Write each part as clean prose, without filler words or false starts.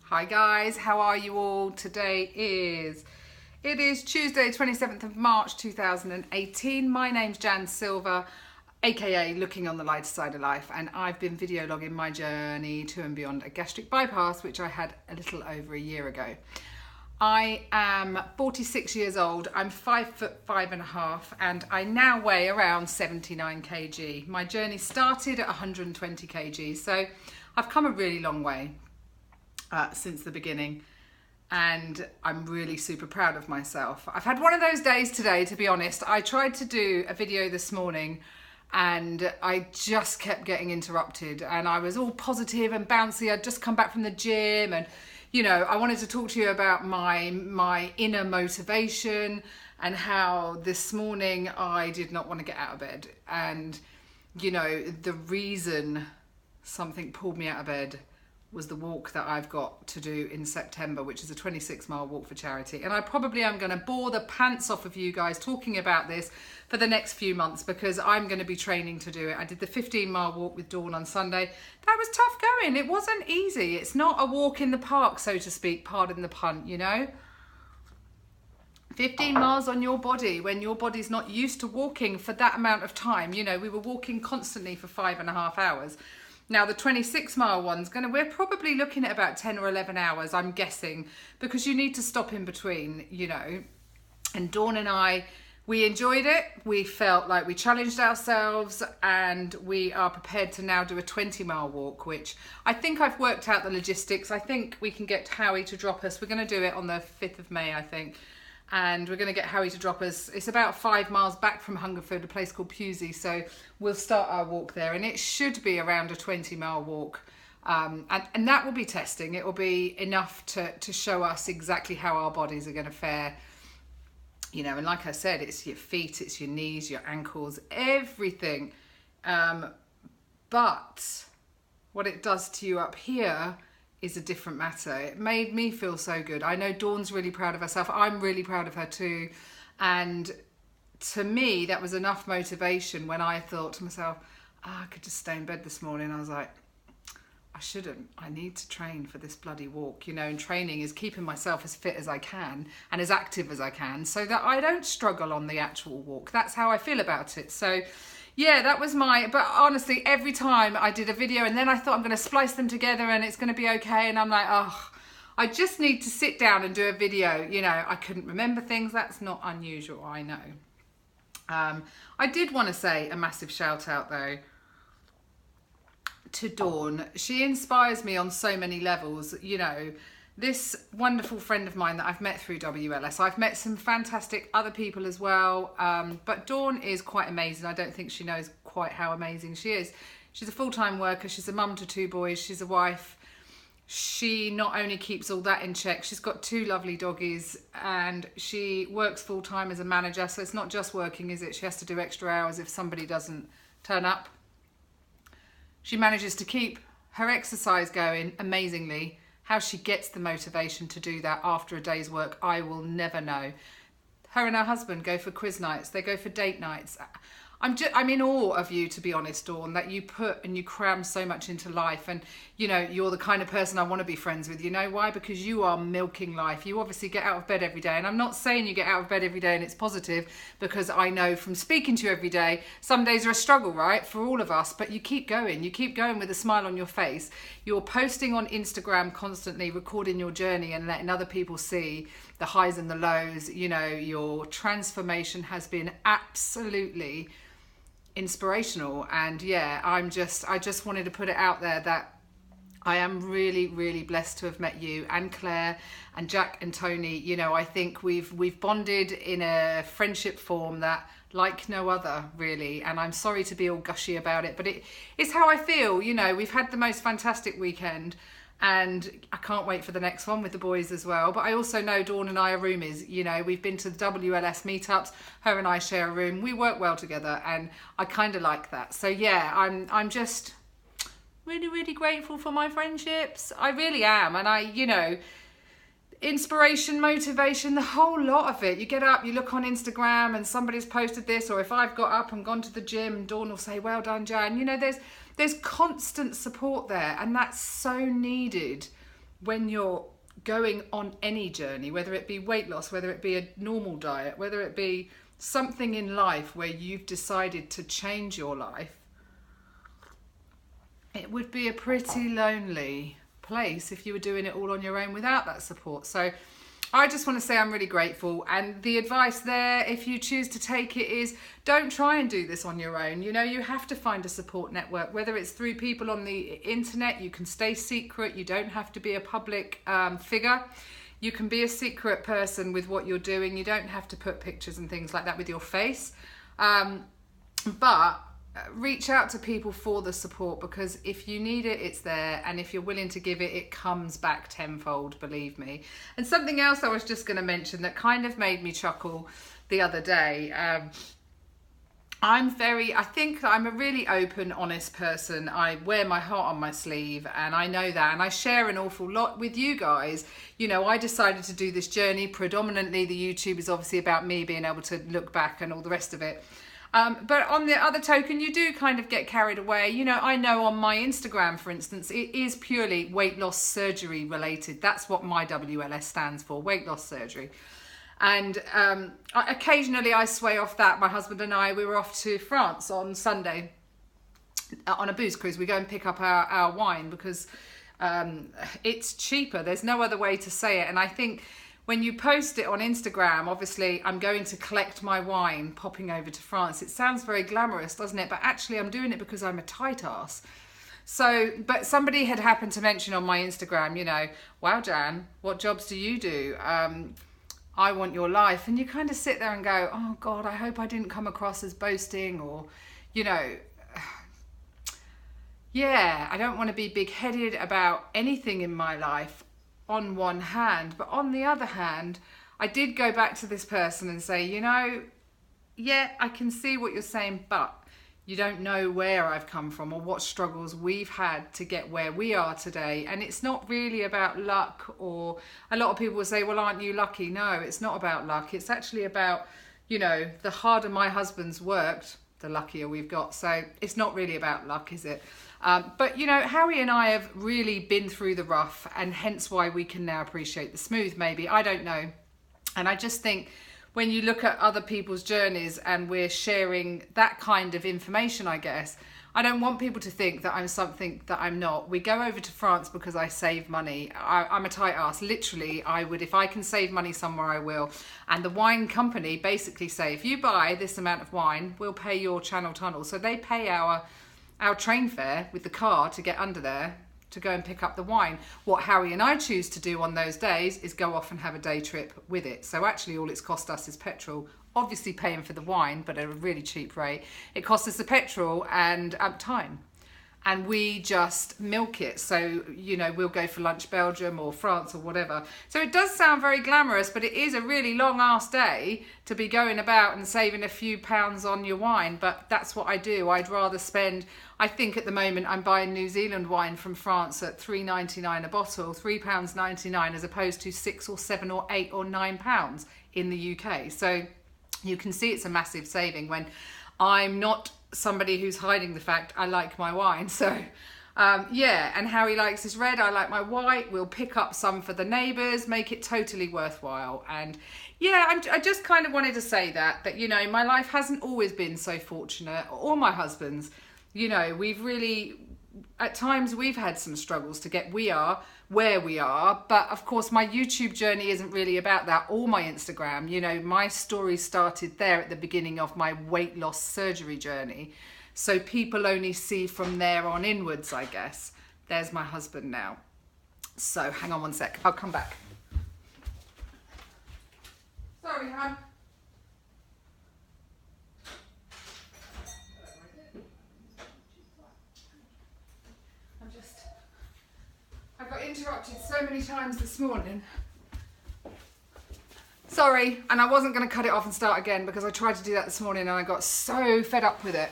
Hi guys, how are you all? It is Tuesday 27th of March 2018. My name's Jan Silver, aka Looking on the Lighter Side of Life, and I've been video logging my journey to and beyond a gastric bypass, which I had a little over a year ago. I am 46 years old, I'm 5'5.5", and I now weigh around 79 kg. My journey started at 120 kg, so I've come a really long way since the beginning, and I'm really super proud of myself. I've had one of those days today, to be honest. I tried to do a video this morning and I just kept getting interrupted, and I was all positive and bouncy. I'd just come back from the gym, and you know, I wanted to talk to you about my inner motivation and how this morning I did not want to get out of bed, and you know, the reason something pulled me out of bed was the walk that I've got to do in September, which is a 26-mile walk for charity. And I probably am going to bore the pants off of you guys talking about this for the next few months, because I'm going to be training to do it. I did the 15-mile walk with Dawn on Sunday. That was tough going. It wasn't easy. It's not a walk in the park, so to speak, pardon the pun, you know. 15 miles on your body when your body's not used to walking for that amount of time. You know, we were walking constantly for 5.5 hours. Now the 26-mile one's we're probably looking at about 10 or 11 hours, I'm guessing, because you need to stop in between, you know. And Dawn and I, we enjoyed it. We felt like we challenged ourselves, and we are prepared to now do a 20-mile walk, which I think I've worked out the logistics. I think we can get Howie to drop us. We're going to do it on the 5th of May, I think. And we're going to get Howie to drop us. It's about 5 miles back from Hungerford, a place called Pewsey. So we'll start our walk there, and it should be around a 20-mile walk. And that will be testing. It will be enough to show us exactly how our bodies are going to fare. You know, and like I said, it's your feet, it's your knees, your ankles, everything. But what it does to you up here is a different matter. It made me feel so good. I know Dawn's really proud of herself. I'm really proud of her too. And to me, that was enough motivation when I thought to myself, I could just stay in bed this morning. I was like, I shouldn't. I need to train for this bloody walk, you know, and training is keeping myself as fit as I can and as active as I can so that I don't struggle on the actual walk. That's how I feel about it. So yeah, that was but honestly, every time I did a video and then I thought I'm going to splice them together and it's going to be okay. And I'm like, oh, I just need to sit down and do a video. You know, I couldn't remember things. That's not unusual, I know. I did want to say a massive shout out though to Dawn. She inspires me on so many levels. You know, this wonderful friend of mine that I've met through WLS. I've met some fantastic other people as well, but Dawn is quite amazing. I don't think she knows quite how amazing she is. She's a full-time worker, she's a mum to 2 boys, she's a wife. She not only keeps all that in check, she's got 2 lovely doggies, and she works full-time as a manager, so it's not just working, is it? She has to do extra hours if somebody doesn't turn up. She manages to keep her exercise going amazingly. How she gets the motivation to do that after a day's work, I will never know. Her and her husband go for quiz nights. They go for date nights. I'm in awe of you, to be honest, Dawn, that you put and you cram so much into life. And, you know, you're the kind of person I want to be friends with. You know why? Because you are milking life. You obviously get out of bed every day. And I'm not saying you get out of bed every day and it's positive, because I know from speaking to you every day, some days are a struggle, right, for all of us. But you keep going. You keep going with a smile on your face. You're posting on Instagram constantly, recording your journey and letting other people see the highs and the lows. You know, your transformation has been absolutely inspirational. And yeah, I just wanted to put it out there that I am really, really blessed to have met you and Claire and Jack and Tony. You know, I think we've bonded in a friendship form that like no other, really. And I'm sorry to be all gushy about it, but it's how I feel. You know, we've had the most fantastic weekend, and I can't wait for the next one with the boys as well. But I also know Dawn and I are roomies. You know, we've been to the WLS meetups. Her and I share a room. We work well together, and I kind of like that. So yeah, I'm just really, really grateful for my friendships. I really am. And you know, inspiration, motivation, the whole lot of it. You get up, you look on Instagram and somebody's posted this, or if I've got up and gone to the gym, Dawn will say, well done, Jan. You know, there's constant support there, and that's so needed when you're going on any journey, whether it be weight loss, whether it be a normal diet, whether it be something in life where you've decided to change your life, it would be a pretty lonely place if you were doing it all on your own without that support. So I just want to say I'm really grateful, and the advice there, if you choose to take it, is don't try and do this on your own. You know, you have to find a support network, whether it's through people on the internet. You can stay secret. You don't have to be a public figure. You can be a secret person with what you're doing. You don't have to put pictures and things like that with your face. But reach out to people for the support, because if you need it, it's there, and if you're willing to give it, it comes back tenfold, believe me. And something else I was just going to mention that kind of made me chuckle the other day. I think I'm a really open, honest person. I wear my heart on my sleeve, and I know that, and I share an awful lot with you guys. You know, I decided to do this journey. Predominantly the YouTube is obviously about me being able to look back and all the rest of it. But on the other token, you do kind of get carried away. You know, I know on my Instagram, for instance, it is purely weight loss surgery related. That's what my WLS stands for, weight loss surgery. And occasionally I sway off that. My husband and I, we were off to France on Sunday on a booze cruise. We go and pick up our wine because it's cheaper. There's no other way to say it. And I think when you post it on Instagram, obviously I'm going to collect my wine, popping over to France. It sounds very glamorous, doesn't it? But actually I'm doing it because I'm a tight ass. So, but somebody had happened to mention on my Instagram, you know, wow, Jan, what jobs do you do? I want your life. And you kind of sit there and go, oh God, I hope I didn't come across as boasting, or, you know, yeah, I don't want to be big-headed about anything in my life on one hand. But on the other hand, I did go back to this person and say, you know, yeah, I can see what you're saying, but you don't know where I've come from or what struggles we've had to get where we are today. And it's not really about luck, or a lot of people will say, well, aren't you lucky? No, it's not about luck. It's actually about, you know, the harder my husband's worked, the luckier we've got. So it's not really about luck, is it? But, you know, Howie and I have really been through the rough, and hence why we can now appreciate the smooth, maybe. I don't know. And I just think when you look at other people's journeys and we're sharing that kind of information, I guess, I don't want people to think that I'm something that I'm not. We go over to France because I save money. I'm a tight ass. Literally, I would, if I can save money somewhere, I will. And the wine company basically say, if you buy this amount of wine, we'll pay your Channel Tunnel. So they pay our train fare with the car to get under there to go and pick up the wine. What Howie and I choose to do on those days is go off and have a day trip with it. So actually all it's cost us is petrol, obviously paying for the wine, but at a really cheap rate. It costs us the petrol and time. And we just milk it. So, you know, we'll go for lunch Belgium or France or whatever. So it does sound very glamorous, but it is a really long ass day to be going about and saving a few pounds on your wine. But that's what I do. I'd rather spend, I think at the moment I'm buying New Zealand wine from France at £3.99 a bottle, £3.99 as opposed to £6 or £7 or £8 or £9 in the UK. So you can see it's a massive saving when I'm not somebody who's hiding the fact I like my wine. So yeah, and Howie likes his red, I like my white. We'll pick up some for the neighbours, make it totally worthwhile. And yeah, I just kind of wanted to say that, you know, my life hasn't always been so fortunate, or my husband's. You know, we've really, at times we've had some struggles to get where we are, but of course my YouTube journey isn't really about that, or my Instagram. You know, my story started there at the beginning of my weight loss surgery journey, so people only see from there on inwards, I guess. There's my husband now, so hang on one sec, I'll come back. Sorry, hon. I got interrupted so many times this morning. Sorry, and I wasn't going to cut it off and start again because I tried to do that this morning and I got so fed up with it.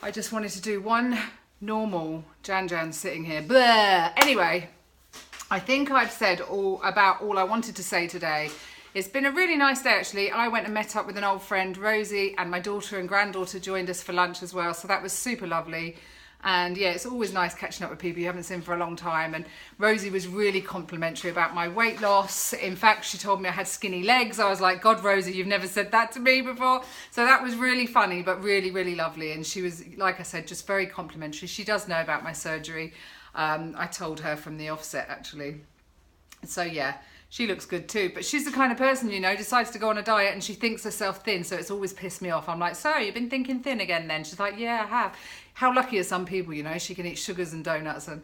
I just wanted to do one normal Jan sitting here. Blah. Anyway, I think I've said all I wanted to say today. It's been a really nice day actually. I went and met up with an old friend, Rosie, and my daughter and granddaughter joined us for lunch as well, so that was super lovely. And yeah, it's always nice catching up with people you haven't seen for a long time. And Rosie was really complimentary about my weight loss. In fact, she told me I had skinny legs. I was like, God, Rosie, you've never said that to me before. So that was really funny, but really, really lovely. And she was, like I said, just very complimentary. She does know about my surgery. I told her from the offset, actually. So yeah, she looks good too. But she's the kind of person, you know, decides to go on a diet and she thinks herself thin. So it's always pissed me off. I'm like, so you've been thinking thin again then? She's like, yeah, I have. How lucky are some people, you know, she can eat sugars and donuts and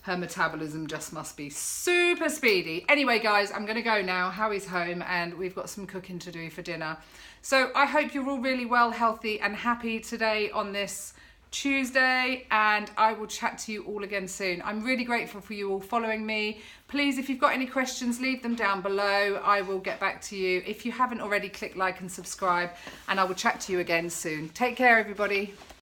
her metabolism just must be super speedy. Anyway, guys, I'm going to go now. Howie's home and we've got some cooking to do for dinner. So I hope you're all really well, healthy and happy today on this Tuesday, and I will chat to you all again soon. I'm really grateful for you all following me. Please, if you've got any questions, leave them down below. I will get back to you. If you haven't already, click like and subscribe, and I will chat to you again soon. Take care, everybody.